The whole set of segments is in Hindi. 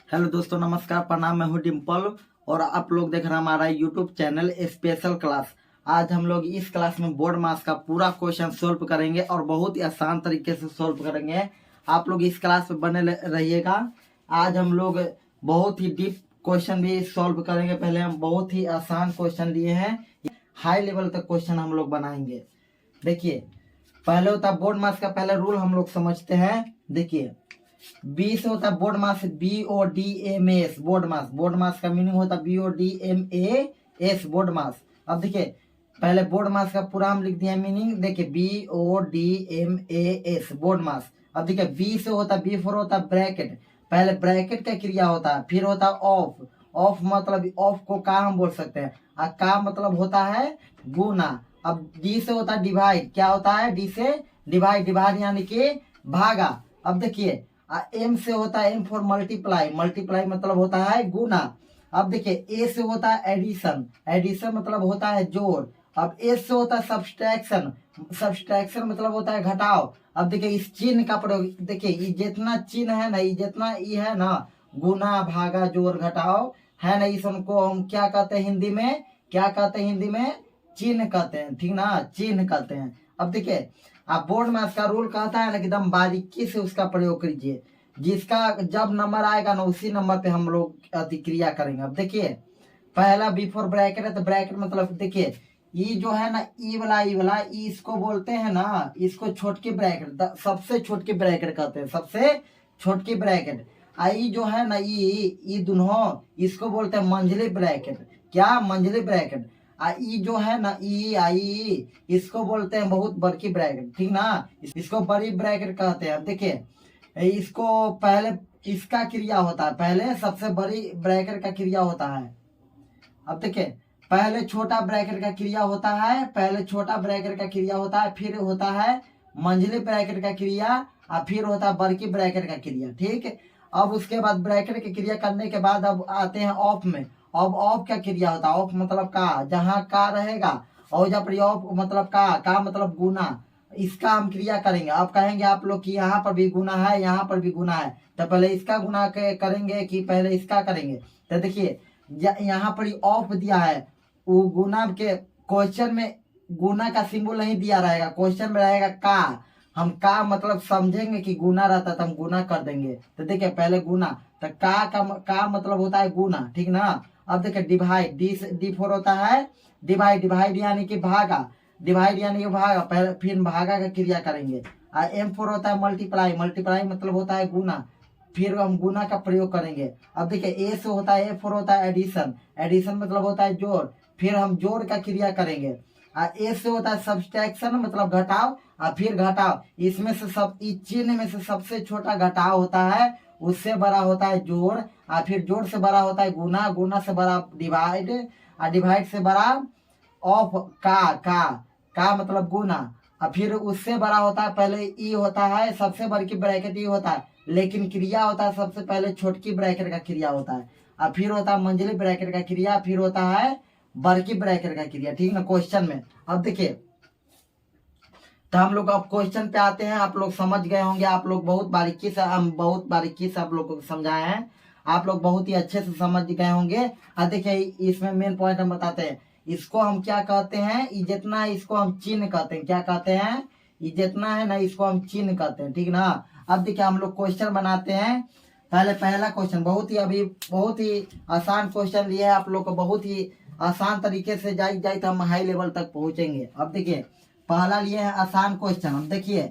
हेलो दोस्तों, नमस्कार, प्रणाम। मैं हूँ डिम्पल और आप लोग देख रहे हैं हमारा यूट्यूब चैनल स्पेशल क्लास। आज हम लोग इस क्लास में बोर्ड मास का पूरा क्वेश्चन सोल्व करेंगे और बहुत ही आसान तरीके से सोल्व करेंगे। आप लोग इस क्लास में बने रहिएगा। आज हम लोग बहुत ही डीप क्वेश्चन भी सोल्व करेंगे। पहले हम बहुत ही आसान क्वेश्चन लिए हैं, हाई लेवल तक क्वेश्चन हम लोग बनाएंगे। देखिए, पहले होता है बोर्ड मास का पहले रूल हम लोग समझते हैं। देखिए, बी से होता है बोर्ड मास, BODMAS बोर्ड मास। बोर्ड मास का मीनिंग होता है BODMAS बोर्ड मास। अब देखिए, पहले बोर्ड मास का पूरा हम लिख दिया मीनिंग। देखिए, BODMAS बोर्ड मास। अब देखिए, बी से होता है, B4 होता है ब्रैकेट। पहले ब्रैकेट का क्रिया होता है, फिर होता है ऑफ। ऑफ मतलब ऑफ को का हम बोल सकते हैं, और का मतलब होता है गुना। अब डी से होता है डिवाइड। क्या होता है? डी से डिवाइड। डिवाइड यानी कि भागा। अब देखिए, एम से होता है, एम फॉर मल्टीप्लाई। मल्टीप्लाई मतलब होता है गुना। अब देखिए, ए से होता है एडिशन। एडिशन मतलब होता है जोड़। अब एस से होता है सब्सट्रैक्शन। सब्सट्रैक्शन मतलब होता है घटाव। अब देखिए, इस चिन्ह का प्रयोग। देखिए, ये जितना चिन्ह है ना, ये जितना ये है ना, गुना भागा जोड़ घटाव है ना, इस उनको हम क्या कहते हैं हिंदी में? क्या कहते हैं हिंदी में? चिन्ह कहते हैं। ठीक ना, चिन्ह कहते हैं। अब देखिए, आप बोर्ड में इसका रूल कहता है ना, एकदम बारीकी से उसका प्रयोग कीजिए। जिसका जब नंबर आएगा ना, उसी नंबर पे हम लोग अतिक्रिया करेंगे। अब देखिए, पहला बिफोर ब्रैकेट है, तो ब्रैकेट मतलब देखिए, ई जो है ना, ई वाला इसको बोलते हैं ना, इसको छोटकी ब्रैकेट, सबसे छोटकी ब्रैकेट कहते हैं, सबसे छोटकी ब्रैकेट। आई जो है ना, ई दोनों इसको बोलते हैं मंझली ब्रैकेट। क्या? मंझली ब्रैकेट। ई जो है ना, आई इसको बोलते हैं बहुत बड़की ब्रैकेट। ठीक ना, इसको बड़ी ब्रैकेट कहते हैं। अब देखिए, इसको पहले इसका क्रिया होता है, पहले सबसे बड़ी ब्रैकेट का क्रिया होता है। अब देखिए, पहले छोटा ब्रैकेट का क्रिया होता है, पहले छोटा ब्रैकेट का क्रिया होता है, फिर होता है मंझली ब्रैकेट का क्रिया, और फिर होता है बड़की ब्रैकेट का क्रिया। ठीक। अब उसके बाद ब्रैकेट की क्रिया करने के बाद अब आते हैं ऑफ में। अब ऑफ क्या क्रिया होता है? ऑफ मतलब का, जहाँ का रहेगा, और जब ऑफ मतलब का मतलब गुना, इसका हम क्रिया करेंगे। अब कहेंगे आप लोग कि यहाँ पर भी गुना है, यहाँ पर भी गुना है, तो पहले इसका गुना करेंगे कि पहले इसका करेंगे? तो देखिए, यहाँ पर ऑफ दिया है, वो गुना के क्वेश्चन में गुना का सिंबल नहीं दिया रहेगा, क्वेश्चन में रहेगा का। हम का मतलब समझेंगे कि गुना रहता तो हम गुना कर देंगे। तो देखिए, पहले गुना, तो का मतलब होता है गुना। ठीक ना। अब देखिए, डिवाइड, डी फोर होता है डिवाइड। डिवाइड यानी कि भागा। डिवाइड यानी कि भागा, पहले फिर भागा का क्रिया करेंगे। एम फोर होता है मल्टीप्लाई। मल्टीप्लाई मतलब होता है गुना, फिर हम गुना का प्रयोग करेंगे। अब देखिए, ए से होता है, ए4 होता है एडिशन। एडिशन मतलब होता है जोड़, फिर हम जोड़ का क्रिया करेंगे। ए से होता है सब्सट्रैक्शन मतलब घटाव, और फिर घटाव। इसमें से सब, इस चिन्ह में से सबसे छोटा घटाव होता है, उससे बड़ा होता है जोड़, और फिर जोड़ से बड़ा होता है गुना, गुना से बड़ा डिवाइड, और डिवाइड से बड़ा ऑफ। का मतलब गुना, और फिर उससे बड़ा होता है, पहले ई होता है, सबसे बड़ी ब्रैकेट ई होता है, लेकिन क्रिया होता है सबसे पहले छोटकी ब्रैकेट का क्रिया होता है, और फिर होता है मंझली ब्रैकेट का क्रिया, फिर होता है बड़की ब्रैकेट का क्रिया। ठीक ना, क्वेश्चन में। अब देखिए, तो हम लोग अब क्वेश्चन पे आते हैं। आप लोग समझ गए होंगे, आप लोग बहुत बारीकी से, हम बहुत बारीकी से आप लोग को समझाए हैं, आप लोग बहुत ही अच्छे से समझ गए होंगे। और देखिए, इसमें मेन पॉइंट हम बताते हैं। इसको हम क्या कहते हैं? ये जितना है इसको हम चिन्ह कहते हैं। क्या कहते हैं? ये जितना है ना, इसको हम चिन्ह कहते हैं। ठीक ना। अब देखिए, हम लोग क्वेश्चन बनाते हैं। पहला क्वेश्चन बहुत ही आसान क्वेश्चन लिया है आप लोग को, बहुत ही आसान तरीके से जाए तो हम हाई लेवल तक पहुंचेंगे। अब देखिए, पहला लिए है आसान क्वेश्चन। हम देखिए,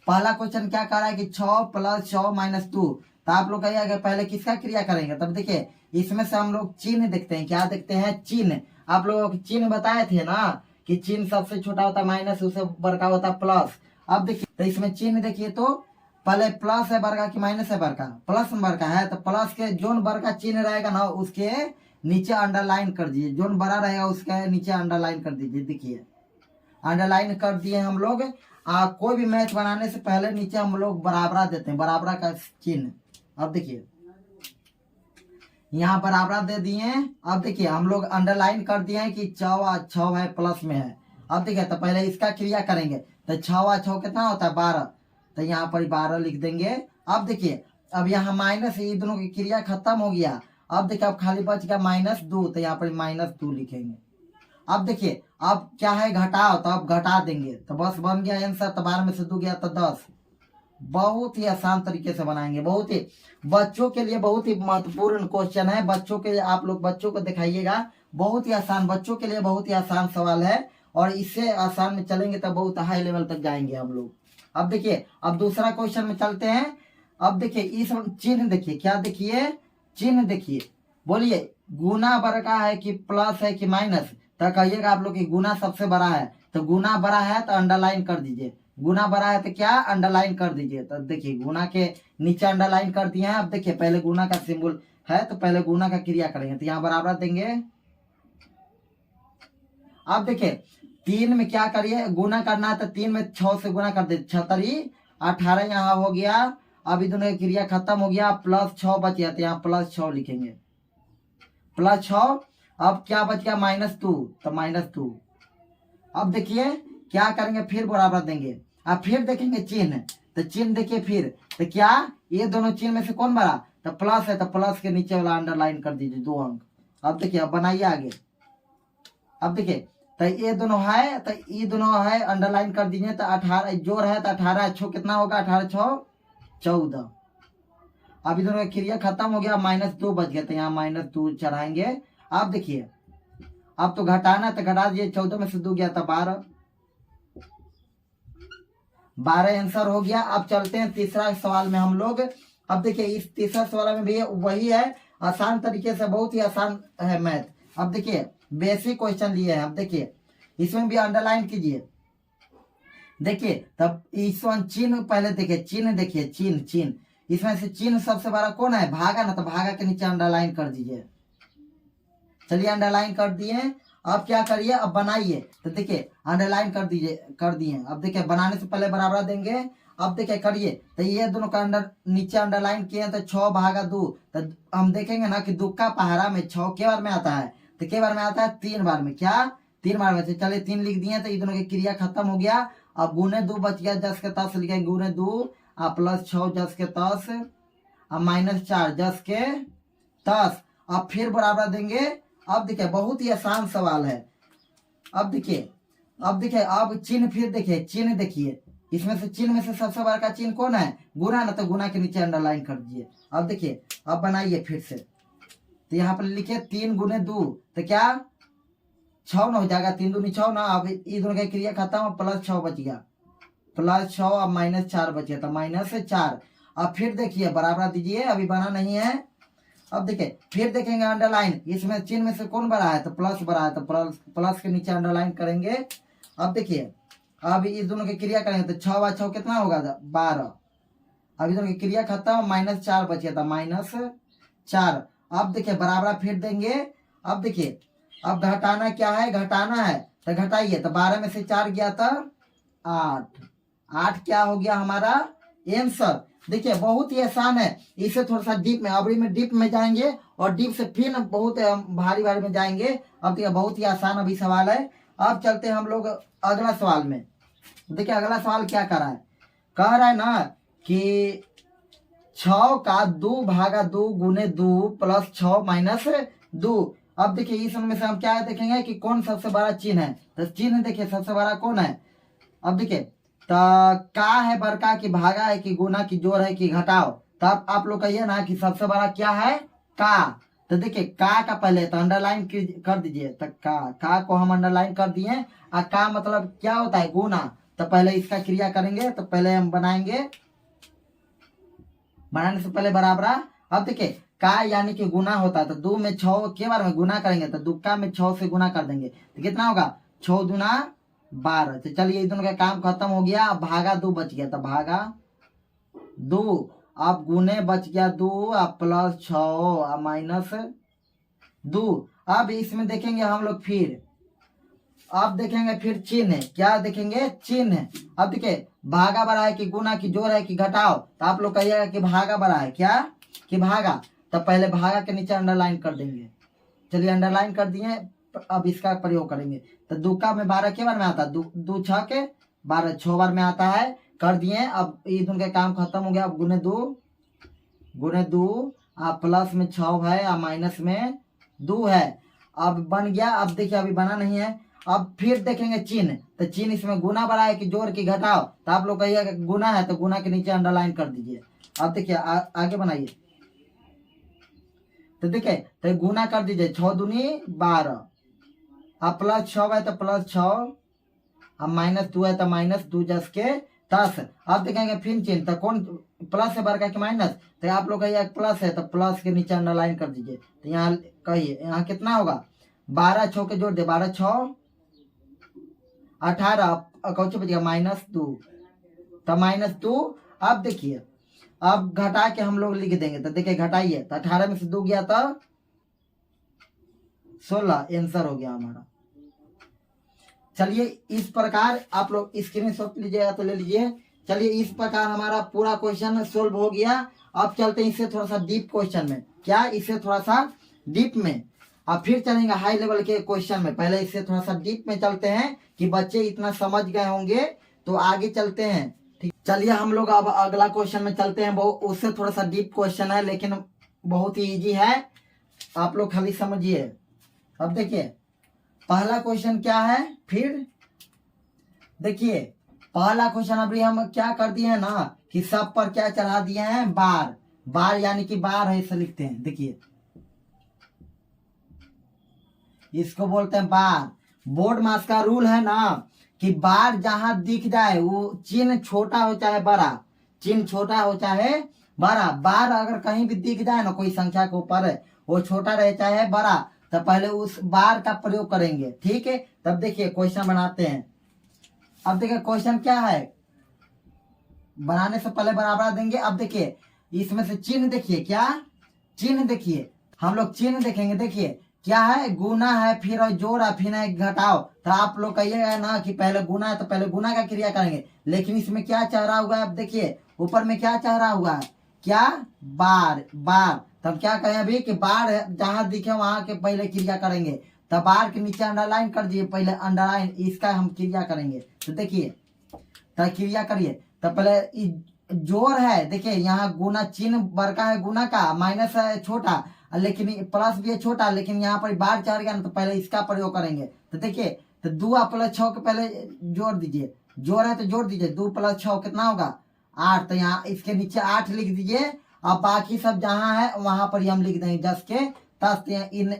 पहला क्वेश्चन क्या कर रहा है कि 6 + 6 - 2। तो आप लोग कहिएगा पहले किसका क्रिया करेंगे? तब देखिए, इसमें से हम लोग चिन्ह देखते हैं। क्या देखते हैं? चिन्ह। आप लोग चिन्ह बताए थे ना कि चिन्ह सबसे छोटा होता है माइनस, उससे बड़का होता है प्लस। अब देखिए, तो इसमें चिन्ह देखिए, तो पहले प्लस है बड़का कि माइनस है बड़का? प्लस बड़का है, तो प्लस के जोन बड़का चिन्ह रहेगा ना, उसके नीचे अंडरलाइन कर दीजिए। जोन बड़ा रहेगा उसके नीचे अंडरलाइन कर दीजिए। देखिए, अंडरलाइन कर दिए हम लोग। कोई भी मैच बनाने से पहले नीचे हम लोग बराबरा देते हैं, बराबरा का चिन्ह। अब देखिए, यहाँ बराबरा दे दिए। अब देखिए, हम लोग अंडरलाइन कर दिए हैं कि 6 है, प्लस में है। अब देखिए, तो पहले इसका क्रिया करेंगे। तो 6 कितना होता है? 12। तो यहाँ पर 12 लिख देंगे। अब देखिए, अब यहाँ माइनस, ये दोनों की क्रिया खत्म हो गया। अब देखिए अब खाली बच गया -2, तो यहाँ पर -2 लिखेंगे। अब देखिए अब क्या है, घटाओ, तो अब घटा देंगे, तो बस बन गया आंसर। तो 12 में से 2 गया तो 10। बहुत ही आसान तरीके से बनाएंगे, बहुत ही बच्चों के लिए बहुत ही महत्वपूर्ण क्वेश्चन है। बच्चों के, आप लोग बच्चों को दिखाइएगा, बहुत ही आसान, बच्चों के लिए बहुत ही आसान सवाल है। और इससे आसान में चलेंगे तो बहुत हाई लेवल तक जाएंगे हम लोग। अब देखिए अब दूसरा क्वेश्चन में चलते हैं। अब देखिए इस चिन्ह देखिए, क्या देखिए, चिन्ह देखिए, बोलिए गुना बड़ा का है कि प्लस है कि माइनस। तो कहिएगा आप लोग कि गुना सबसे बड़ा है, तो गुना बड़ा है तो अंडरलाइन कर दीजिए। गुना बड़ा है तो क्या, अंडरलाइन कर दीजिए। तो देखिए गुना के नीचे अंडरलाइन कर दिए हैं। अब देखिए पहले गुना का सिंबल है, तो पहले गुना का क्रिया करेंगे, तो यहाँ बराबर देंगे। अब देखिए 3 में क्या करिए, गुना करना है, तो 3 में 6 से गुना कर दे, 6 18 यहाँ हो गया। अब दोनों की क्रिया खत्म हो गया, +6 बच गया, तो यहाँ +6 लिखेंगे, +6। अब क्या बच गया, -2, तो -2। अब देखिए क्या करेंगे, फिर बराबर देंगे। अब फिर देखेंगे चिन्ह, तो चिन्ह देखिए फिर, तो क्या ये दोनों चिन्ह में से कौन बड़ा, तो प्लस है, तो प्लस के नीचे वाला अंडरलाइन कर दीजिए 2 अंक। अब देखिए अब बनाइए आगे। अब देखिए तो ये दोनों है, तो ये दोनों है, अंडरलाइन कर दीजिए। तो 18 जोड़ है, तो 18 6 कितना होगा, 18 6 14। अभी दोनों का क्रिया खत्म हो गया, -2 बच गया, तो यहाँ -2 चढ़ाएंगे। अब देखिए अब तो घटाना, तो घटा दीजिए, 14 में से 2 गया, तो 12 आंसर हो गया। अब चलते हैं तीसरा सवाल में हम लोग। अब देखिए इस तीसरा सवाल में भी वही है, आसान तरीके से, बहुत ही आसान है मैथ। अब देखिए बेसिक क्वेश्चन लिए हैं। अब देखिए इसमें भी अंडरलाइन कीजिए। देखिए तब इस चिन्ह पहले देखिए, चिन्ह देखिए, चिन्ह चिन्ह इसमें से चिन्ह सबसे बड़ा कौन है, भागा ना, तो भागा के नीचे अंडरलाइन कर दीजिए। चलिए अंडरलाइन कर दिए। अब क्या करिए, अब बनाइए। तो देखिए अंडरलाइन कर दीजिए, कर दिए। अब देखिए बनाने से पहले बराबर देंगे। अब देखिए करिए, तो ये दोनों का नीचे अंडरलाइन किए, तो 6/2। तो हम देखेंगे ना कि 2 का पहाड़ा में 6 के बार में आता है, तो के बार में आता है, 3 बार में। क्या 3 बार में, तो चलिए 3 लिख दिए, तो ये दोनों की क्रिया खत्म हो गया। अब गुने 2 बच गया, 10 के 10 लिखेंगे, गुने 2 +6 10 के 10, अब -4 10 के 10। अब फिर बराबर देंगे। अब देखिए बहुत ही आसान सवाल है। अब देखिए अब चिन्ह फिर देखिए, चिन्ह देखिए, इसमें से चिन्ह में से सबसे बड़ा का चिन्ह कौन है, गुना ना, तो गुना के नीचे अंडरलाइन कर दीजिए। अब देखिए अब बनाइए फिर से। तो यहाँ पर लिखिए 3 गुने 2, तो क्या 6 ना हो जाएगा, 3 दूनी 6 ना। अब ये दोनों की क्रिया खत्म, +6 बच गया, +6। अब -4 बच गया, तो -4। अब फिर देखिए बराबर दीजिए, अभी बना नहीं है। अब देखिए फिर देखेंगे अंडरलाइन, इसमें चिन्ह में से कौन बड़ा है, तो प्लस बड़ा है, तो प्लस के नीचे अंडरलाइन करेंगे। अब देखिए अब इस दोनों की क्रिया करेंगे, तो 6 × 6 कितना होगा, 12। अब इस दोनों की क्रिया खत्म, -4 बचे, था -4। अब देखिए बराबर फिर देंगे। अब देखिए अब घटाना क्या है, घटाना है, तो घटाइए। तो 12 में से 4 गया, था 8। 8 क्या हो गया हमारा आंसर। देखिए बहुत ही आसान है, इसे थोड़ा सा डीप में, अभी में डीप में जाएंगे, और डीप से फिर बहुत भारी भारी में जाएंगे। अब देखिए बहुत ही आसान अभी सवाल है। अब चलते हैं हम लोग अगला सवाल में। देखिए अगला सवाल क्या कर रहा है, कह रहा है ना कि 6 का 2/2 गुने 2 +6 - 2। अब देखिए इस में से हम क्या देखेंगे कि कौन सबसे बड़ा चिन्ह है, तो चिन्ह देखिए सबसे बड़ा कौन है। अब देखिए तो का है बड़का, की भागा है, कि गुना, की जोड़ है, कि घटाओ। तब आप लोग कहिए ना कि सबसे बड़ा क्या है, का। तो देखिए का पहले तो अंडरलाइन कर दीजिए। तो का को हम अंडरलाइन कर दिए। और का मतलब क्या होता है, गुना। तो पहले इसका क्रिया करेंगे, तो पहले हम बनाएंगे, बनाने से पहले बराबर। अब देखिए का यानी कि गुना होता है, तो 2 में 6 के बार में गुना करेंगे, तो 2 का में 6 से गुना कर देंगे, तो कितना होगा, 6 दूना 12। तो चलिए दोनों का काम खत्म हो गया। अब भागा 2 बच गया, तो भागा 2। अब गुने बच गया 2, अब +6 अब -2। अब इसमें देखेंगे हम लोग फिर, अब देखेंगे फिर चिन्ह, क्या देखेंगे, चिन्ह। अब देखिए भागा बड़ा है, कि गुना, की जोड़ है, कि घटाओ। तो आप लोग कहिएगा कि भागा बड़ा है, क्या कि भागा। तो पहले भागा के नीचे अंडरलाइन कर देंगे। चलिए अंडरलाइन कर दिए। अब इसका प्रयोग करेंगे। तो 2 का में 12 के बार में आता है, 2 6 के 12 6 बार में आता है, कर दिए। अब ये दोनों का काम खत्म हो गया। अब गुने 2 गुने 2 प्लस में 6 है और माइनस में 2 है। अब बन गया। अब देखिए अभी बना नहीं है। अब फिर देखेंगे चिन्ह, तो चिन्ह इसमें गुना बड़ा है कि जोड़ की घटाओ, तो आप लोग कहिएगा गुना है तो गुना के नीचे अंडरलाइन कर दीजिए। अब देखिए आगे बनाइए। तो देखिए तो गुना कर दीजिए, 6 दूनी 12, अब प्लस 6 है तो प्लस 6, अब माइनस 2 है तो माइनस 2 जस के 10। अब देखेंगे फिर चिन्ह, तो कौन प्लस है बरका के माइनस, तो आप लोग कहिए प्लस है तो प्लस के नीचे अंडरलाइन कर दीजिए। तो यहाँ कहिए यहाँ कितना होगा, 12 6 के जोड़ दे, 12 6 18, कौन सा बचेगा -2, तो -2। अब देखिए अब घटा के हम लोग लिख देंगे, तो देखिए घटाइए, तो 18 में से 2 गया तो 16, आंसर हो गया हमारा। चलिए इस प्रकार आप लोग स्क्रीनशॉट लीजिएगा तो ले लीजिए। चलिए इस प्रकार हमारा पूरा क्वेश्चन सोल्व हो गया। अब चलते हैं इससे थोड़ा सा डीप क्वेश्चन में, क्या इससे थोड़ा सा डीप में, अब फिर चलेंगे हाई लेवल के क्वेश्चन में। पहले इससे थोड़ा सा डीप में चलते हैं कि बच्चे इतना समझ गए होंगे, तो आगे चलते हैं। ठीक, चलिए हम लोग अब अगला क्वेश्चन में चलते हैं। वो उससे थोड़ा सा डीप क्वेश्चन है लेकिन बहुत ही इजी है, आप लोग खाली समझिए। अब देखिए पहला क्वेश्चन क्या है, फिर देखिए पहला क्वेश्चन अभी हम क्या कर दिए हैं ना कि सब पर क्या चढ़ा दिए हैं, बार। बार यानी कि बार है, इसे लिखते हैं। देखिए इसको बोलते हैं बार। बोर्ड मास का रूल है ना कि बार जहां दिख जाए वो चिन्ह छोटा हो चाहे बड़ा, चिन्ह छोटा हो चाहे बड़ा, बार अगर कहीं भी दिख जाए ना कोई संख्या के ऊपर, वो छोटा रहे चाहे बड़ा, तो पहले उस बार का प्रयोग करेंगे। ठीक है, तब देखिए क्वेश्चन बनाते हैं। अब देखिए क्वेश्चन क्या है, बनाने से पहले बराबर देंगे। अब देखिए इसमें से चिन्ह देखिए, क्या चिन्ह देखिए, हम लोग चिन्ह देखेंगे। देखिए क्या है, गुना है, फिर जोड़ा, फिर है घटाओ। तो आप लोग कहिएगा ना कि पहले गुना है तो पहले गुना का क्रिया करेंगे, लेकिन इसमें क्या चेहरा हुआ है, अब देखिए ऊपर में क्या चेहरा हुआ है, क्या बार। बार तब क्या कहें अभी कि बार जहां दिखे वहां के पहले क्रिया करेंगे। तब बार के नीचे अंडरलाइन कर दिए, पहले अंडरलाइन इसका हम क्रिया करेंगे। तो देखिए तो क्रिया करिए, तो पहले जोड़ है, देखिए यहाँ गुना, चिन्ह बड़का है गुना का, माइनस है छोटा, लेकिन प्लस भी है छोटा, लेकिन यहाँ पर बार चढ़ गया ना तो पहले इसका प्रयोग करेंगे। तो देखिए तो 2 + 6 के पहले जोड़ दीजिए, जोड़ है तो जोड़ दीजिए, 2 + 6 कितना होगा 8, तो यहाँ इसके नीचे 8 लिख दीजिए। अब बाकी सब जहाँ है वहां पर हम लिख देंगे जस के तस।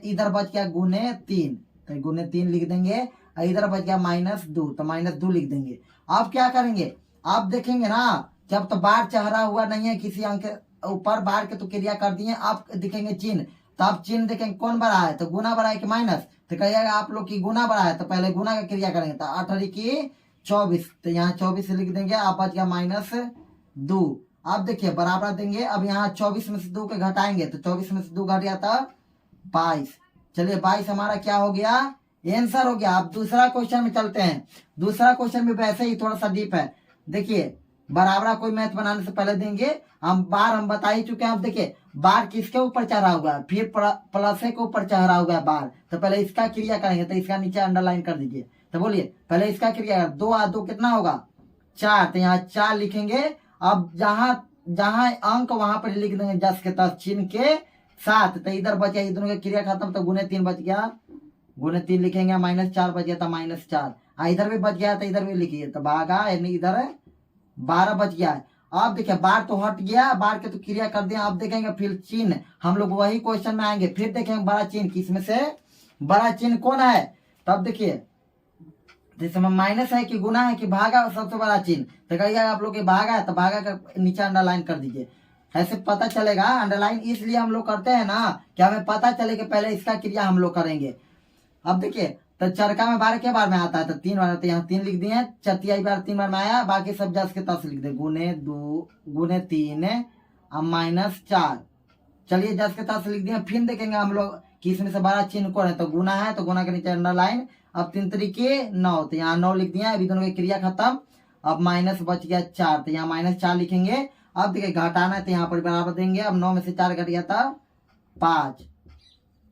इधर बच गया -3, तो -3 लिख देंगे, इधर बच गया -2, तो -2 लिख देंगे। अब क्या करेंगे, आप देखेंगे ना जब तो बार चढ़ा हुआ नहीं है किसी अंक ऊपर, बार के तो क्रिया कर दिए। आप देखेंगे चिन्ह, तो आप चिन्ह देखेंगे कौन बड़ा है, तो गुना बड़ा है कि माइनस, तो कहिएगा आप लोग की गुना बड़ा है, तो पहले गुना का क्रिया करेंगे। तो 8 की 24, तो यहाँ 24 लिख देंगे, आप बच गया -2। अब देखिए बराबर देंगे, अब यहाँ 24 में से 2 के घटाएंगे, तो 24 में से 2 घट गया था 22। चलिए 22 हमारा क्या हो गया, आंसर हो गया। अब दूसरा क्वेश्चन में चलते हैं। दूसरा क्वेश्चन भी वैसे ही थोड़ा सा डीप है। देखिए बराबर कोई मैथ बनाने से पहले देंगे, हम बार हम बता ही चुके हैं। अब देखिए बार किसके ऊपर चढ़ा हुआ है, फिर प्लस के ऊपर चढ़ा हुआ है बार, तो पहले इसका क्रिया करेंगे, तो इसका नीचे अंडरलाइन कर दीजिए। तो बोलिए पहले इसका क्रिया, 2 और 2 कितना होगा 4, तो यहाँ 4 लिखेंगे। अब जहां जहां अंक वहां पर लिख देंगे जस के तस चिन्ह के साथ, तो इधर बच गया, दोनों की क्रिया खत्म, तो ×3 बच गया, ×3 लिखेंगे, -4 बच गया था -4, इधर भी बच गया तो इधर भी लिखिए, तो भागा यानी इधर 12 बच गया है। अब देखिए बार तो हट गया, बार के तो क्रिया कर दिया। अब देखेंगे फिर चिन्ह, हम लोग वही क्वेश्चन में आएंगे, फिर देखेंगे बड़ा चिन्ह, किसमें से बड़ा चिन्ह कौन है। तब देखिए जैसे में माइनस है कि गुना है कि भागा सबसे बड़ा चिन्ह, तो कहिएगा आप लोग के भागा है, तो भागा का नीचे अंडरलाइन कर दीजिए, ऐसे पता चलेगा। अंडरलाइन इसलिए हम लोग करते हैं ना कि हमें पता चले कि पहले इसका क्रिया हम लोग करेंगे। अब देखिए तो चरका में 12 के बार में आता है, तो 3 बार, तो यहाँ 3 लिख दिए, चतियाई बार 3 बार में आया, बाकी सब जस के तस लिख दे, ×3 अब -4। चलिए जस के तस लिख दिए। फिर देखेंगे हम लोग कि इसमें से बड़ा चिन्ह कौन है, तो गुना है, तो गुना के नीचे अंडरलाइन। अब 3 तरीके 9, तो यहाँ 9 लिख दिया, अभी दोनों की क्रिया खत्म। अब माइनस बच गया 4, तो यहाँ -4 लिखेंगे। अब देखिए घटाना है, तो यहाँ पर बराबर देंगे। अब 9 में से 4 घट गया था 5।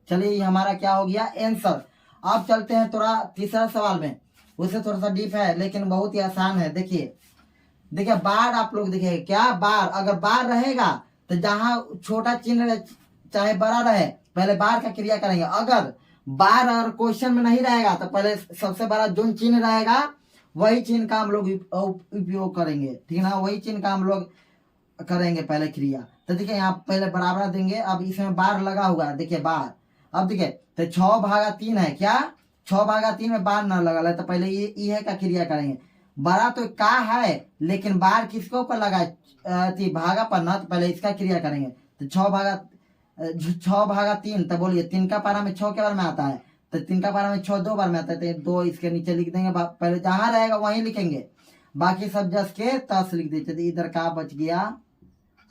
चलिए ये हमारा क्या हो गया, आंसर। अब चलते हैं थोड़ा तीसरा सवाल में, उससे थोड़ा सा डीप है लेकिन बहुत ही आसान है। देखिए बार आप लोग देखिए, क्या बार, अगर बार रहेगा तो जहां छोटा चिन्ह चाहे बड़ा रहे पहले बार का क्रिया करेंगे। अगर बार और क्वेश्चन में नहीं रहेगा तो पहले सबसे बड़ा जो चिन्ह रहेगा वही चिन्ह का हम लोग उपयोग करेंगे, ठीक है ना, वही चिन्ह का हम लोग करेंगे पहले क्रिया। तो देखिए यहाँ पहले बराबर देंगे। अब इसमें बार लगा हुआ है, देखिए बार। अब देखिए तो 6/3 है, क्या 6/3 में बार ना लगा तो पहले ये का क्रिया करेंगे। बड़ा तो का है लेकिन बार किसके ऊपर लगा है, भागा पर ना, तो पहले इसका क्रिया करेंगे। तो 6/3 तो बोलिए 3 का पारा में 6 के बार में आता है, तो 3 का पारा में 6 2 बार में आता है, तो 2 इसके नीचे लिख देंगे। पहले जहां रहेगा वहीं लिखेंगे, बाकी सब जस के तस लिख देते। तो इधर का बच गया,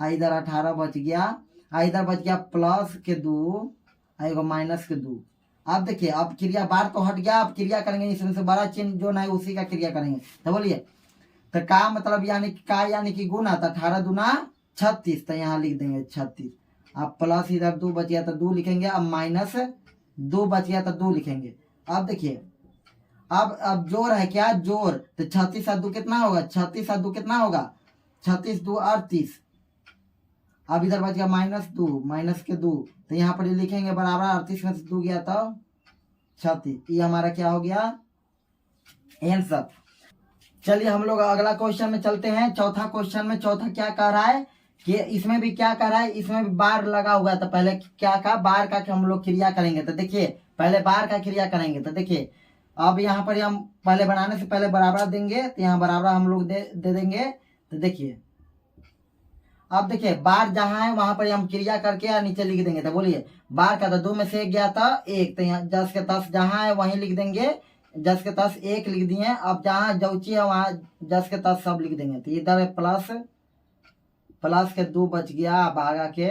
इधर 18 बच गया, इधर बच गया प्लस के 2 एगो माइनस के 2। अब देखिए अब क्रिया बार तो हट गया, अब क्रिया करेंगे इसमें से बड़ा चिन्ह जो ना है उसी का क्रिया करेंगे। तो बोलिए तो का मतलब यानी का यानी कि गुना, तो 18 दूना 36, तो यहाँ लिख देंगे 36। अब प्लस इधर 2 बच गया तो 2 लिखेंगे, अब माइनस 2 बच गया तो 2 लिखेंगे। अब देखिए अब जोड़ है, क्या जोड़, तो 36 और 2 कितना होगा, 36 और 2 कितना होगा, 36 2 38। अब इधर बच गया -2 माइनस के 2, तो यहाँ पर लिखेंगे बराबर 38 में से 2 गया तो 36। ये हमारा क्या हो गया आंसर। चलिए हम लोग अगला क्वेश्चन में चलते हैं। चौथा क्वेश्चन में चौथा क्या कह रहा है कि इसमें भी क्या कर रहा है, इसमें भी बार लगा हुआ है। तो पहले क्या का बार का हम लोग क्रिया करेंगे। तो देखिए पहले बार का क्रिया करेंगे। तो देखिए अब यहाँ पर हम पहले बनाने से पहले बराबर देंगे, तो यहाँ बराबर हम लोग दे देंगे। तो देखिए अब देखिए बार जहां है वहां पर हम क्रिया करके या नीचे लिख देंगे। तो बोलिए बार का तो 2 में से 1 गया था 1, तो यहाँ 10 के 10 जहां है वहीं लिख देंगे, 10 के 10 1 लिख दिए। अब जहां जौची है वहां 10 के 10 सब लिख देंगे। तो इधर प्लस के 2 बच गया, भागा के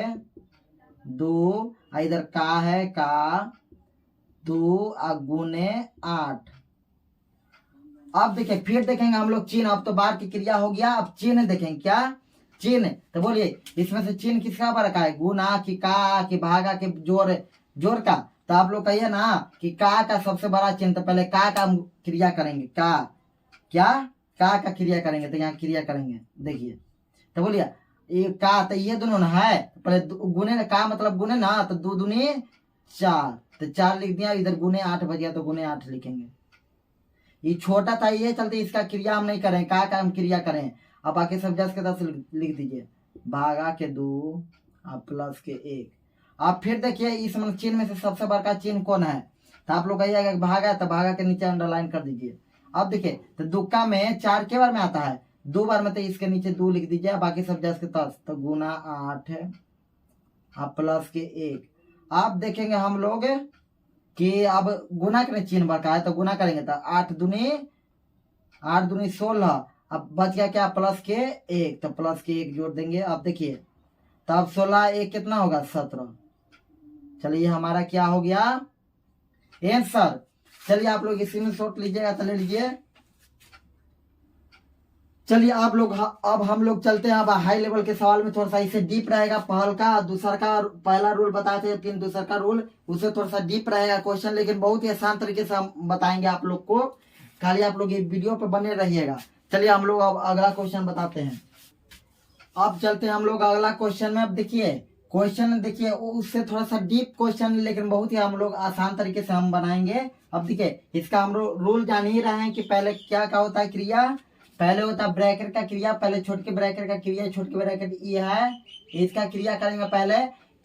2, इधर का है का 2 गुने 8। अब देखिए फिर देखेंगे हम लोग चिन्ह। अब तो बार की क्रिया हो गया, अब चिन्ह देखेंगे, क्या चिन्ह। तो बोलिए इसमें से चिन्ह किसका पर रखा है, गुना की का की भागा के जोर का। तो आप लोग कहिए ना कि का सबसे बड़ा चिन्ह। तो पहले का क्रिया करेंगे, का क्रिया करेंगे। तो यहाँ क्रिया करेंगे देखिए। तो बोलिए ये का, तो ये दोनों ना है, पहले गुने का मतलब गुने ना, तो 2 दूनी 4, तो 4 लिख दिया। इधर गुने 8 बच गया तो गुने 8 लिखेंगे। ये छोटा था ये चलते इसका क्रिया हम नहीं करें, का हम क्रिया करें। अब बाकी सब 10 के 10 लिख दीजिए, भागा के 2 प्लस के 1। अब फिर देखिए इस चिन्ह में से सबसे बड़ा चिन्ह कौन है। तो आप लोग कहिएगा भागा, तो भागा के नीचे अंडरलाइन कर दीजिए। अब देखिए तो दुक्का में 4 के बार में आता है, 2 बार में, तो इसके नीचे 2 लिख दीजिए। बाकी सब 10 के 10, तो गुना 8 प्लस के 1। अब देखेंगे हम लोग कि अब गुना के चिन्ह बड़का है, तो गुना करेंगे। तो 8 दूनी 16। अब बच गया क्या, प्लस के 1, तो प्लस के 1 जोड़ देंगे। अब देखिए तो अब 16 1 कितना होगा 17। चलिए हमारा क्या हो गया आंसर। चलिए आप लोग इसी में शॉर्ट लीजिएगा तो ले लीजिए। चलिए आप लोग अब हम लोग चलते हैं अब हाई लेवल के सवाल में। थोड़ा सा इसे डीप रहेगा, पहल का दूसरा का पहला रूल बताते हैं, फिर दूसरा का रूल उससे थोड़ा सा डीप रहेगा क्वेश्चन, लेकिन बहुत ही आसान तरीके से हम बताएंगे आप लोग को। खाली आप लोग ये वीडियो पे बने रहिएगा। चलिए हम लोग अब अगला क्वेश्चन बताते हैं। अब चलते हैं हम लोग अगला क्वेश्चन में। अब देखिए क्वेश्चन देखिए उससे थोड़ा सा डीप क्वेश्चन, लेकिन बहुत ही हम लोग आसान तरीके से हम बनाएंगे। अब देखिए इसका हम लोग रूल जान ही रहे हैं कि पहले क्या होता है क्रिया। पहले होता है ब्रैकेट का क्रिया, पहले छोटे ब्रैकेट का क्रिया, छोटे ब्रैकेट ये है, इसका क्रिया करेंगे पहले।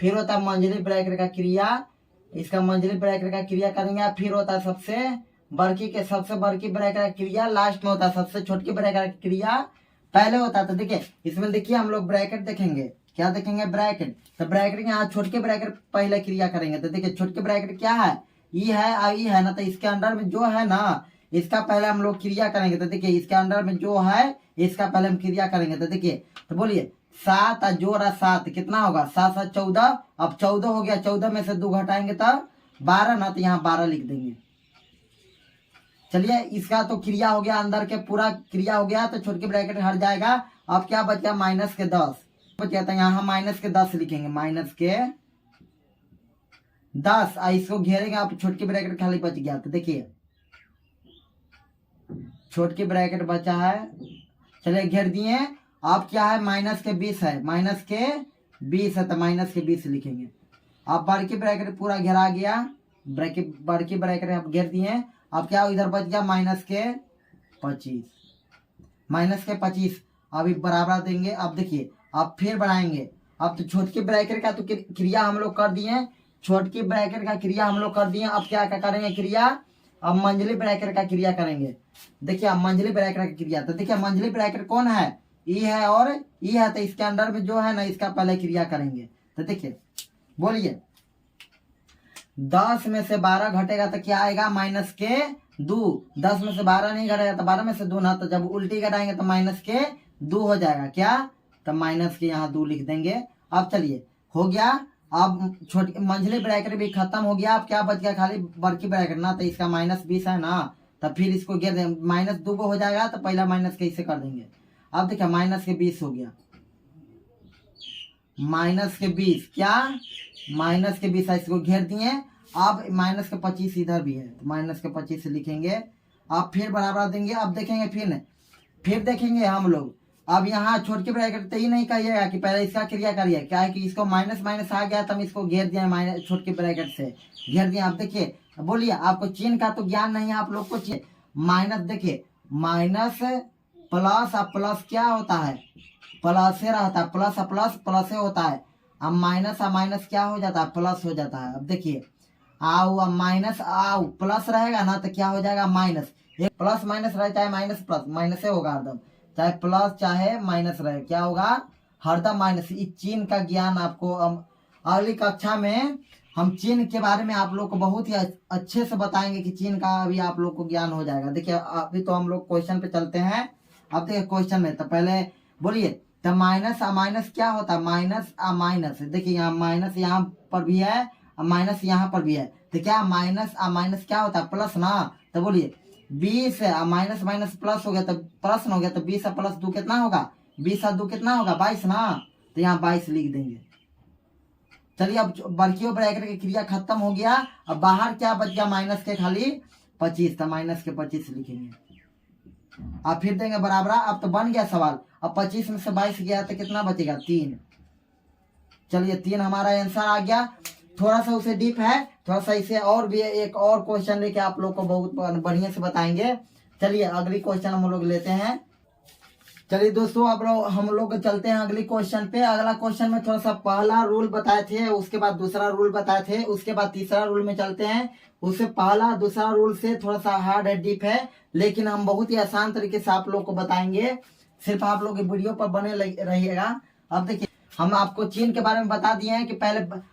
फिर होता है मंझली ब्रैकेट का क्रिया, इसका मंझली ब्रैकेट का क्रिया करेंगे। फिर होता है सबसे बड़की ब्रैकेट का क्रिया, लास्ट में होता है सबसे छोटी ब्रैकेट का क्रिया पहले होता है। तो देखिए इसमें देखिए हम लोग ब्रैकेट देखेंगे, क्या देखेंगे ब्रैकेट। तो ब्रैकेट यहाँ छोटे ब्रैकेट पहले क्रिया करेंगे। तो देखिए छोटे ब्रैकेट क्या है, ई है आई है ना, तो इसके अंडर में जो है ना इसका पहले हम लोग क्रिया करेंगे। तो देखिए इसके अंडर में जो है इसका पहले हम क्रिया करेंगे। तो देखिए तो बोलिए 7 जोड़ा 7 कितना होगा, 7 7 14। अब 14 हो गया, 14 में से 2 घटाएंगे तब 12 ना, तो यहाँ 12 लिख देंगे। चलिए इसका तो क्रिया हो गया, अंदर के पूरा क्रिया हो गया, तो छोटी ब्रैकेट हट जाएगा। अब क्या बच गया माइनस के 10 बच गया, तो यहाँ माइनस के 10 लिखेंगे, माइनस के 10। इसको घेरेंगे, अब छोटी ब्रैकेट खाली बच गया। तो देखिए छोटी ब्रैकेट बचा है, चलिए घेर दिए। अब क्या है माइनस के 20 है, माइनस के 20 है तो माइनस के 20 लिखेंगे। अब बड़की ब्रैकेट पूरा घेरा गया, बड़की ब्रैकेट आप घेर दिए। अब क्या इधर बच गया माइनस के 25, माइनस के 25 अभी बराबर देंगे। अब देखिए अब फिर बढ़ाएंगे। अब तो छोटकी ब्रैकेट का तो क्रिया हम लोग कर दिए, छोटकी ब्रैकेट का क्रिया हम लोग कर दिए। अब क्या क्या करेंगे क्रिया, अब मंझली ब्रैकेट का क्रिया करेंगे। देखिए अब मंझली ब्रैकेट का क्रिया, तो देखिए मंझली ब्रैकेट कौन है, ई है और ई है, तो इसके अंदर में जो है ना इसका पहले क्रिया करेंगे। तो देखिए बोलिए 10 में से 12 घटेगा तो क्या आएगा माइनस के 2। 10 में से 12 नहीं घटेगा तो 12 में से 2 ना, तो जब उल्टी घटाएंगे तो माइनस के 2 हो जाएगा क्या, तो माइनस के यहाँ 2 लिख देंगे। अब चलिए हो गया। अब छोटी मंझली ब्रैकेट भी खत्म हो गया। अब क्या बच गया खाली बड़की ब्रैकेट ना, तो इसका माइनस 20 है ना, तो फिर इसको घेर देंगे। माइनस 2 को हो जाएगा तो पहला माइनस के इसे कर देंगे। अब देखिए माइनस के 20 हो गया, माइनस के 20 क्या, माइनस के 20 इसको घेर दिए। अब माइनस के 25 इधर भी है तो माइनस के 25 लिखेंगे। अब फिर बराबर देंगे। अब देखेंगे फिर देखेंगे हम लोग। अब यहाँ छोटकी ब्रैकेट तो ही नहीं कहिएगा कि पहले इसका क्रिया करिए, क्या है कि इसको माइनस माइनस आ गया तो हम इसको घेर दिए, माइनस छोटकी ब्रैकेट से घेर दिए। आप देखिए बोलिए, आपको चिन्ह का तो ज्ञान नहीं है आप लोग को। माइनस देखिए माइनस प्लस, अब प्लस क्या होता है, प्लस से रहता है, प्लस प्लस प्लस से होता है। अब माइनस क्या हो जाता है, प्लस हो जाता है। अब देखिए आओ, अब माइनस आओ प्लस रहेगा ना तो क्या हो जाएगा माइनस, एक प्लस माइनस रहे चाहे माइनस प्लस, माइनस से होगा हरदम, चाहे प्लस चाहे माइनस रहे क्या होगा हरदम माइनस। इस चिन्ह का ज्ञान आपको अगली कक्षा में हम चिन्ह के बारे में आप लोग को बहुत ही अच्छे से बताएंगे कि चिन्ह का भी आप लोग को ज्ञान हो जाएगा। देखिए अभी तो हम लोग क्वेश्चन पे चलते हैं। अब देखिए क्वेश्चन में तो पहले बोलिए, तो माइनस आ माइनस क्या होता है, माइनस आ माइनस। देखिए यहाँ माइनस यहाँ पर भी है, माइनस यहाँ पर भी है, तो क्या माइनस आ माइनस क्या होता है प्लस ना। तो बोलिए 20 माइनस माइनस प्लस हो गया तो प्रश्न हो गया, तो 20 प्लस 2 कितना होगा, 20 और 2 कितना होगा 22 ना, तो यहाँ 22 लिख देंगे। चलिए अब बड़कियों ब्रैकेट की क्रिया खत्म हो गया। अब बाहर क्या बच गया माइनस के खाली 25, तो माइनस के 25 लिखेंगे। अब फिर देंगे बराबर। अब तो बन गया सवाल। अब 25 में से 22 गया तो कितना बचेगा 3। चलिए 3 हमारा आंसर आ गया। थोड़ा सा उसे डीप है, थोड़ा सा इसे और भी एक और क्वेश्चन लेके आप लोग को बहुत बढ़िया से बताएंगे। चलिए अगली क्वेश्चन हम लोग लेते हैं। चलिए दोस्तों अब हम लोग चलते हैं अगली क्वेश्चन पे। अगला क्वेश्चन में थोड़ा सा पहला रूल बताए थे, उसके बाद दूसरा रूल बताए थे, उसके बाद तीसरा रूल में चलते हैं। उससे पहला दूसरा रूल से थोड़ा सा हार्ड है, डीप है, लेकिन हम बहुत ही आसान तरीके से आप लोग को बताएंगे। सिर्फ आप लोग वीडियो पर बने रहिएगा। अब देखिए हम आपको चिन्ह के बारे में बता दिए हैं कि पहले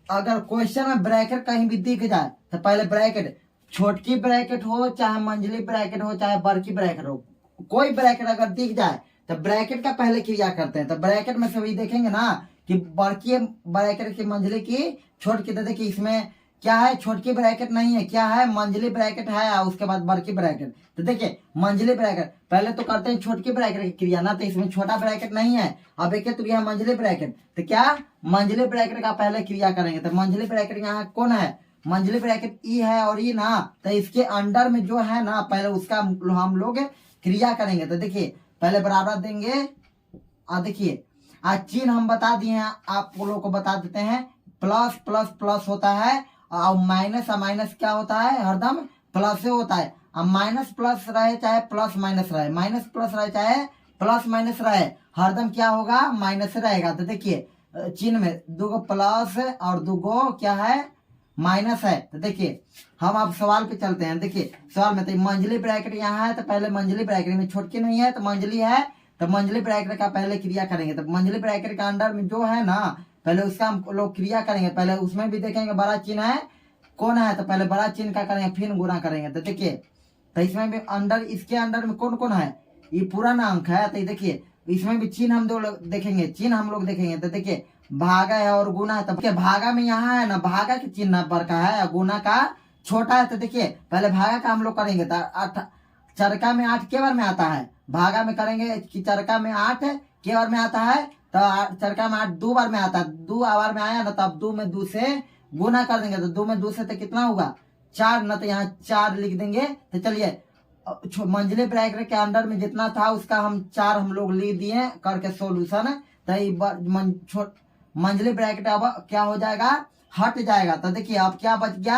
अगर क्वेश्चन में ब्रैकेट कहीं भी दिख जाए तो पहले ब्रैकेट, छोटकी ब्रैकेट हो चाहे मंझली ब्रैकेट हो चाहे बड़की ब्रैकेट हो, कोई ब्रैकेट अगर दिख जाए तो ब्रैकेट का पहले क्रिया करते हैं। तो ब्रैकेट में से भी देखेंगे ना कि बड़की ब्रैकेट की मंझली की छोटकी, तो देखिए इसमें क्या है छोटकी ब्रैकेट नहीं है, क्या है मंझली ब्रैकेट है, और उसके बाद बड़की ब्रैकेट। तो देखिए मंझली ब्रैकेट पहले तो करते हैं छोटकी ब्रैकेट की क्रिया ना, तो इसमें छोटा ब्रैकेट नहीं है। अब एक तो यह मंझली ब्रैकेट, तो क्या मंझली ब्रैकेट का पहले क्रिया करेंगे। तो मंझली ब्रैकेट यहाँ कौन है, मंझली ब्रैकेट ई है और ई ना, तो इसके अंडर में जो है ना पहले उसका हम लोग क्रिया करेंगे। तो देखिए पहले बराबर देंगे। देखिए आज चिन्ह हम बता दिए हैं, आप लोगों को बता देते हैं। प्लस प्लस प्लस होता है और माइनस माइनस क्या होता है हरदम प्लस से होता है। अब माइनस प्लस रहे चाहे प्लस माइनस रहे, माइनस प्लस रहे चाहे प्लस माइनस रहे, हरदम क्या होगा माइनस से रहेगा। तो देखिए चिन्ह में 2 प्लस और 2 क्या है माइनस है। तो देखिए हम अब सवाल पे चलते हैं। देखिए सवाल में तो मंझली ब्रैकेट यहाँ है, तो पहले मंझली ब्रैकेट में छोटकी नहीं है तो मंझली है, तो मंझली ब्रैकेट का पहले क्रिया करेंगे। तो मंझली ब्रैकेट का अंडर में जो है ना पहले उसका हम लोग क्रिया करेंगे। पहले उसमें भी देखेंगे बड़ा चिन्ह है कौन है, तो पहले बड़ा चिन्ह का करेंगे फिर गुणा करेंगे। तो देखिए तो इसमें भी अंडर, इसके अंडर में कौन कौन है, ये पूरा ना अंक है। तो देखिए इसमें भी चिन्ह हम देखेंगे, चिन्ह हम लोग देखेंगे। तो देखिए भागा है और गुना है, तो भागा में यहाँ है ना भागा के चिन्ह बड़का है और गुना का छोटा है। तो देखिए पहले भागा का हम लोग करेंगे। तो चरका में 8 के बार में आता है, भागा में करेंगे कि चरका में 8 के बार में आता है, तो चरका में 8 2 बार में आता है, 2 बार में आया ना तो अब 2 में 2 से गुना कर देंगे। तो 2 में 2 से तो कितना होगा 4 ना, तो यहाँ 4 लिख देंगे। तो चलिए मंझले ब्रैकेट के अंडर में जितना था उसका हम 4 हम लोग लिख दिए करके सोल्यूशन। तो मंझले ब्रैकेट अब क्या हो जाएगा, हट जाएगा। तो देखिए अब क्या बच गया,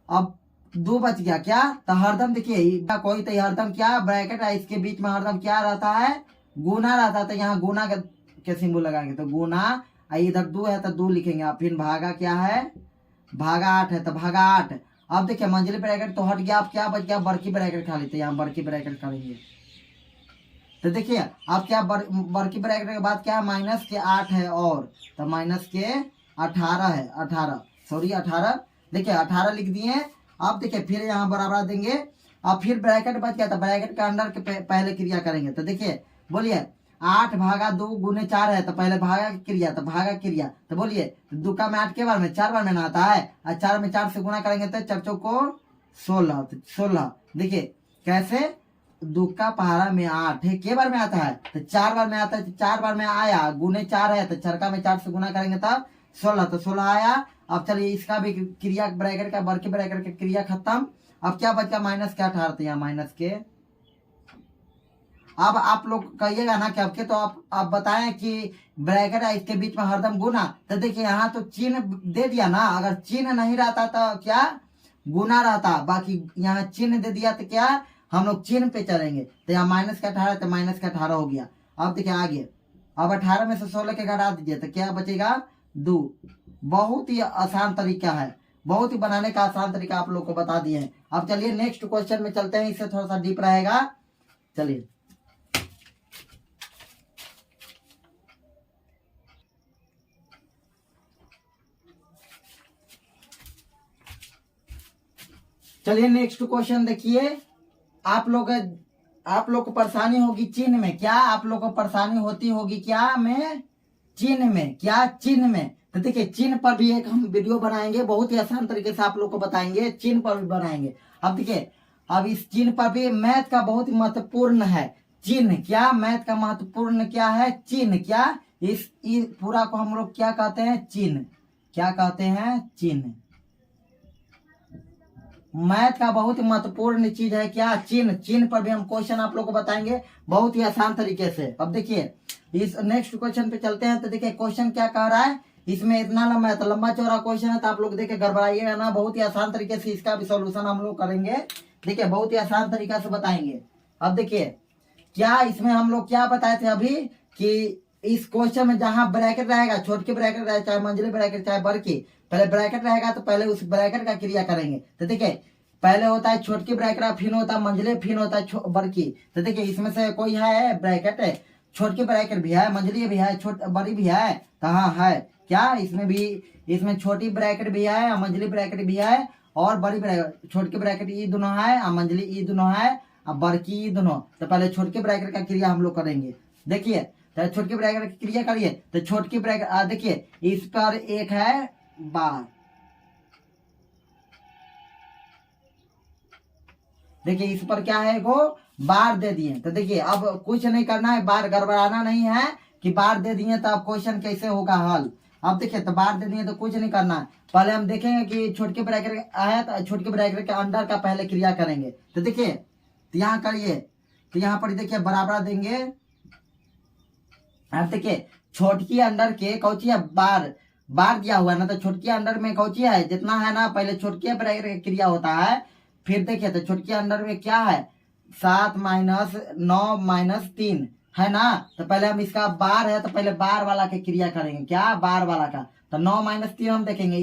अब 2 बच गया क्या, तो हरदम देखिए कोई तो हरदम क्या ब्रैकेट है इसके बीच में हरदम क्या रहता है, गुना रहता है। तो यहाँ गुना के सिंबल लगाएंगे तो गुना, इधर 2 है तो 2 लिखेंगे। अब फिर भागा क्या है, भागा 8 है तो भागा 8। अब देखिए मंझले ब्रैकेट तो हट गया, अब क्या बच गया, बड़की ब्रैकेट खा लेते हैं, यहाँ बड़की ब्रैकेट खा लेंगे। तो देखिए अब क्या बड़की ब्रैकेट के बाद क्या है, माइनस के 8 है, और तो माइनस के 18 है, 18 सॉरी 18। देखिए 18 लिख दिए। अब देखिए फिर यहाँ बराबर देंगे। अब फिर ब्रैकेट बच गया तो ब्रैकेट के अंदर के पहले क्रिया करेंगे। तो देखिए बोलिए 8 भागा 2 गुने 4 है, तो पहले भागा क्रिया, तो भागा क्रिया। तो बोलिए 2 का में 8 के बार में 4 बार में ना आता है, और 4 में 4 से गुना करेंगे तो 4 चौको 16, तो 16। देखिए कैसे, 2 का पहाड़ा में 8 है, के बार में आता है, तो 4 बार में आता है। तो 4 बार में आया, गुने 4 है, तो 4 का में 4 से गुना करेंगे तब 16, तो 16 आया। अब चलिए इसका भी क्रिया ब्रैकेट का बड़के ब्रैकेट का क्रिया खत्म। अब क्या बचा, माइनस के 18, तो यहाँ माइनस के। अब आप लोग कहिएगा ना कि अब के तो आप बताएं कि ब्रैकेट है इसके बीच में हरदम गुना। तो देखिए यहाँ तो चिन्ह दे दिया ना, अगर चिन्ह नहीं रहता तो क्या गुना रहता, बाकी यहाँ चिन्ह दे दिया तो क्या हम लोग चिन्ह पे चलेंगे। तो यहाँ माइनस का 18 तो माइनस का 18 हो गया। अब देखिए आगे, अब 18 में से 16 के घटा दीजिए तो क्या बचेगा 2। बहुत ही आसान तरीका है, बहुत ही बनाने का आसान तरीका आप लोग को बता दिए हैं। अब चलिए नेक्स्ट क्वेश्चन में चलते हैं, इससे थोड़ा सा डीप रहेगा। चलिए चलिए नेक्स्ट क्वेश्चन देखिए। आप लोग को परेशानी होगी चिन्ह में, क्या आप लोग को परेशानी होती होगी क्या में, चिन्ह में, क्या चिन्ह में। तो देखिए चिन्ह पर भी एक हम वीडियो बनाएंगे, बहुत ही आसान तरीके से आप लोग को बताएंगे, चिन्ह पर भी बनाएंगे। अब देखिए अब इस चिन्ह पर भी मैथ का बहुत ही महत्वपूर्ण है चिन्ह, क्या मैथ का महत्वपूर्ण क्या है, चिन्ह। क्या इस पूरा को हम लोग क्या कहते हैं, चिन्ह। क्या कहते हैं, चिन्ह। मैथ का बहुत ही महत्वपूर्ण चीज है क्या, चिन्ह। चिन्ह पर भी हम क्वेश्चन आप लोग को बताएंगे बहुत ही आसान तरीके से। अब देखिए इस नेक्स्ट क्वेश्चन पे चलते हैं। तो देखिए क्वेश्चन क्या कह रहा है, इसमें इतना लंबा है तो लंबा चौड़ा क्वेश्चन है, तो आप लोग देखिए गड़बड़ाइएगा ना, बहुत ही आसान तरीके से इसका भी सोल्यूशन हम लोग करेंगे। देखिए बहुत ही आसान तरीका से बताएंगे। अब देखिए क्या इसमें हम लोग क्या बताए थे अभी, कि इस क्वेश्चन में जहां ब्रैकेट रहेगा, छोटी ब्रैकेट रहे चाहे मंझली ब्रैकेट चाहे बड़की, पहले ब्रैकेट रहेगा तो पहले उस ब्रैकेट का क्रिया करेंगे। तो देखिए पहले होता है छोटकी ब्रैकेट, फिर होता है मंझले, फिर होता है बड़की। तो देखिए इसमें से कोई है ब्रैकेट है, छोटकी ब्रैकेट भी है, मंझली भी है, बड़ी भी है। तो हाँ है क्या, इसमें भी, इसमें छोटी ब्रैकेट भी है, मंझली ब्रैकेट भी है, और बड़ी ब्रैकेट, छोटकी ब्रैकेट ये दोनों है, और मंझली ये दोनों है, और बड़की ये दोनों। तो पहले छोटकी ब्रैकेट का क्रिया हम लोग करेंगे। देखिए तो छोटकी ब्रैकेट की क्रिया करिए। तो छोटकी ब्रैकेट देखिए इस पर एक है बार, देखिए इस पर क्या है, वो बार दे दिए। तो देखिए अब कुछ नहीं करना है, बार गड़बड़ाना नहीं है कि बार दे दिए तो अब क्वेश्चन कैसे होगा हल। अब देखिए तो बार दे दिए तो कुछ नहीं करना है, पहले हम देखेंगे कि छोटके ब्रैकेट आया तो छोटके ब्रैकेट के अंडर का पहले क्रिया करेंगे। तो देखिए तो यहाँ करिए, तो यहाँ पर देखिए बराबर देंगे। अब देखिए छोटकी अंडर के कौची है, बार, बार दिया हुआ है ना, तो छोटकी अंडर में कौची है, जितना है ना पहले छोटके ब्रैकेट का क्रिया होता है। फिर देखिए तो छोटकी अंडर में क्या है, 7 माइनस 9 माइनस 3 है ना। तो पहले हम इसका बार है तो पहले बार वाला के क्रिया करेंगे, क्या बार वाला का। तो 9 माइनस 3 हम देखेंगे,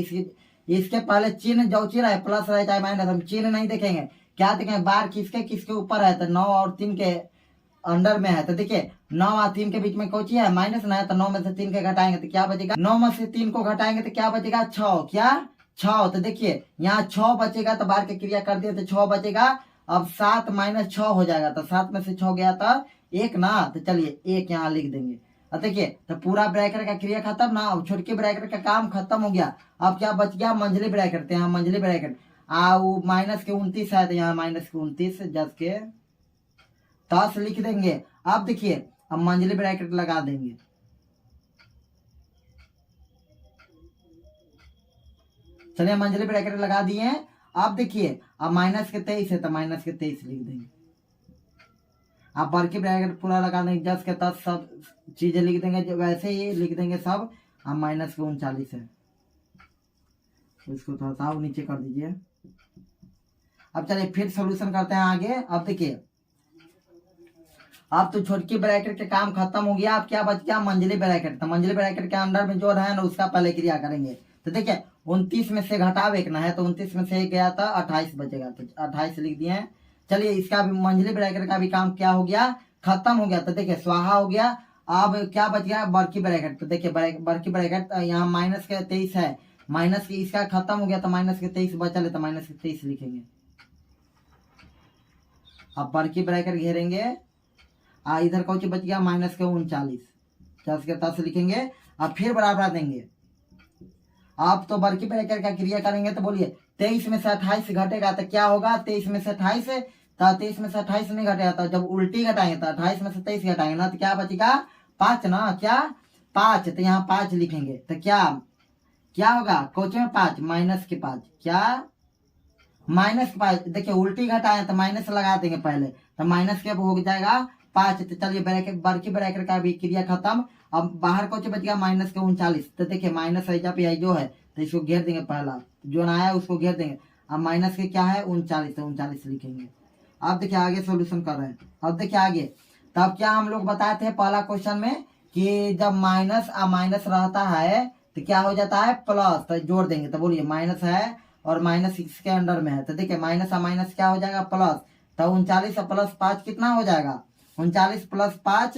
इसके पहले चिन्ह जो चीज रहे, प्लस रहे चाहे माइनस, हम चिन्ह नहीं देखेंगे, क्या देखेंगे बार किसके किसके ऊपर है। तो 9 और 3 के अंडर में है। तो देखिए 9 और 3 के बीच में कौची है, माइनस ना है, तो 9 में से 3 के घटाएंगे तो क्या बचेगा, 9 में से 3 को घटाएंगे तो क्या बचेगा 6, क्या 6। तो देखिए यहाँ 6 बचेगा, तो बार की क्रिया कर दिए तो 6 बचेगा। अब 7 माइनस 6 हो जाएगा, तो 7 में से 6 गया तो 1 ना, तो चलिए 1 यहाँ लिख देंगे। अब देखिए तो पूरा ब्रैकेट का क्रिया खत्म ना, अब छोटके ब्रैकेट का काम खत्म हो गया। अब क्या बच गया, मंझली ब्रैकेट। तो यहाँ मंझली ब्रैकेट माइनस के 29 है, तो यहाँ माइनस के 29 जस के 10 लिख देंगे। अब देखिए अब मंझली ब्रैकेट लगा देंगे। चलिए मंझली ब्रैकेट लगा दिए। अब देखिए अब माइनस के 23 है तो माइनस के 23 लिख देंगे। आप बल्कि ब्रैकेट पूरा लगा देंगे, 10 के 10 सब चीजें लिख देंगे, जो वैसे ही लिख देंगे सब। अब माइनस के 39 है, इसको थोड़ा सा नीचे कर दीजिए। अब चलिए फिर सोल्यूशन करते हैं आगे। अब देखिए अब तो छोटकी ब्रैकेट के काम खत्म हो गया। अब क्या बच गया, मंझली ब्रैकेट। तो मंझली ब्रैकेट के अंदर में जो है ना उसका पहले क्रिया करेंगे। तो देखिए 29 में से घटाव एक ना है, तो 29 में से एक गया था 28 बचेगा, तो 28 लिख दिए हैं। चलिए इसका भी मंझली ब्रैकेट का भी काम क्या हो गया, खत्म हो गया। तो देखिए स्वाहा हो गया। अब क्या बच गया, बड़की ब्रैकेट। तो देखिए बड़की ब्रैकेट यहाँ माइनस के 23 है, माइनस के इसका खत्म हो गया, तो माइनस के 23 बचा ले, तो माइनस के 23 लिखेंगे। अब बड़की ब्रैकेट घेरेंगे, इधर कौन बच गया, माइनस के 39, 10 के 10 लिखेंगे। अब फिर बराबर देंगे। आप तो बड़की ब्रैकेट का क्रिया करेंगे, तो बोलिए 23 में से 28 घटेगा तो क्या होगा, 23 में से 28, तो 23 में से 28 नहीं घटेगा, तो जब उल्टी घटाएंगे तो 28 में से 23 घटाएंगे ना, तो क्या बचेगा 5 ना, क्या 5, तो यहाँ 5 लिखेंगे। तो क्या होगा, कोच में 5 माइनस के 5, क्या माइनस के 5। देखिए उल्टी घटाए तो माइनस लगा देंगे पहले, तो माइनस के हो जाएगा 5। तो चलिए ब्रैकेट बड़की ब्रैकेट का भी क्रिया खत्म। अब बाहर कौन बच गया, माइनस के 39। तो देखिए माइनस है जब यही जो है, तो इसको घेर देंगे, पहला जो ना आया उसको घेर देंगे। अब माइनस के क्या है 39, तो 39 लिखेंगे। अब देखिए आगे सोल्यूशन कर रहे हैं। अब देखिए आगे, तब क्या हम लोग बताए थे पहला क्वेश्चन में कि जब माइनस माइनस रहता है तो क्या हो जाता है प्लस, तो जोड़ देंगे। तो बोलिए माइनस है और माइनस इसके अंडर में है, तो देखिए माइनस माइनस क्या हो जाएगा प्लस। तो 39 प्लस 5 कितना हो जाएगा, 39 प्लस 5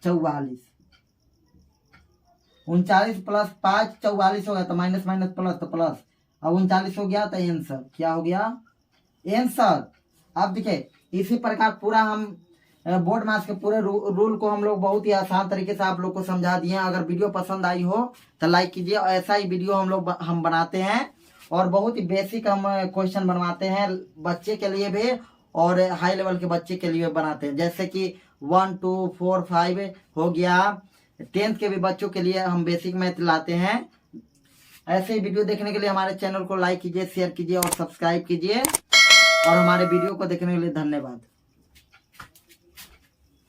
44, 39 प्लस 5 44 हो गया, तो माइनस माइनस प्लस तो प्लस। अब 39 हो गया, तो आंसर क्या हो गया, आंसर। अब देखिए इसी प्रकार पूरा हम बोर्ड मास के पूरे रूल को हम लोग बहुत ही आसान तरीके से आप लोग को समझा दिए हैं। अगर वीडियो पसंद आई हो तो लाइक कीजिए। ऐसा ही वीडियो हम बनाते हैं और बहुत ही बेसिक हम क्वेश्चन बनवाते हैं बच्चे के लिए भी और हाई लेवल के बच्चे के लिए बनाते हैं, जैसे कि 1 2 4 5 हो गया। 10th के भी बच्चों के लिए हम बेसिक मैथ लाते हैं। ऐसे ही वीडियो देखने के लिए हमारे चैनल को लाइक कीजिए, शेयर कीजिए और सब्सक्राइब कीजिए। और हमारे वीडियो को देखने के लिए धन्यवाद।